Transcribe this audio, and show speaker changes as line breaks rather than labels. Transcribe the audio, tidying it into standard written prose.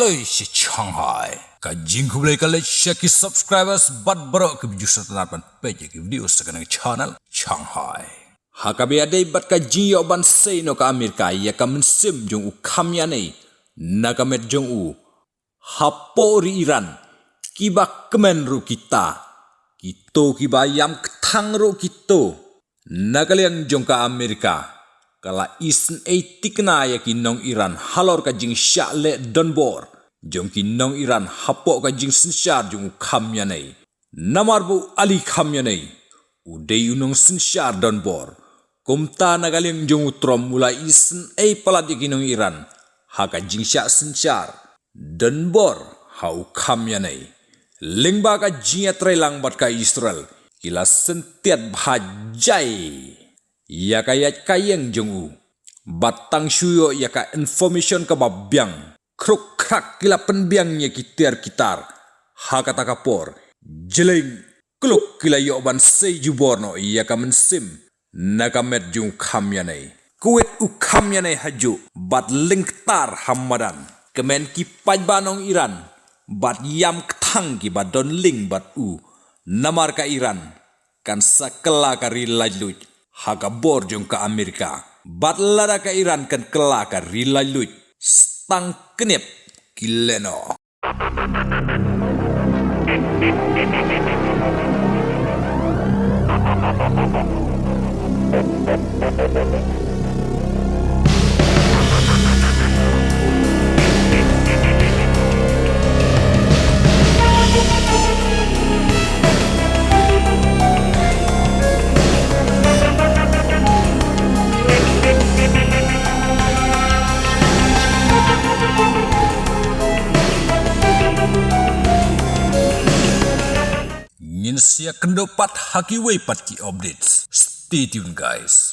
Aloi si Shanghai. Kajing kubelai kali share subscribers bat berok ke video setelah page ke video sekarang channel Shanghai. Hakabi adai bat kajing yo ban sei no ka Amerika ya ka mensim jong u kamya nei nagamet jong u hapori Iran kiba kemen ru kita kiba yam ketang ru kito nagalian jong ka Amerika. Kala isen tikna ya kinong Iran halor ka jing syale donbor jong kinong Iran hapok ka jing sensyar jong kamya nei namarbu ali kamya nei udei unong sensyar donbor kumta nagaling jong utrom mulai isen palat ya kinong Iran haka jing syak sensyar donbor hau kamya nei lingba ka jing trelang bat ka Israel kila sentiat bhajai ya kayat kayeng jongu batang syuyo ya ka information ka babyang kruk krak kila penbiangnya kitar hakata kapor jeleng kluk kila yoban sei juborno ya ka mensim nagamet jung kamya nei kuit u kamya nei haju bat lingtar hamadan kemen ki pajbanong Iran bat yam ktang ki bat don ling bat u namar ka Iran kan sakela ka rilajluj Haga bor jong ka Amerika. Bat lara ka Iran kan kelaka rilalut. Stang kenip kileno. Siya kendopat haki way pat ki updates. Stay tuned guys.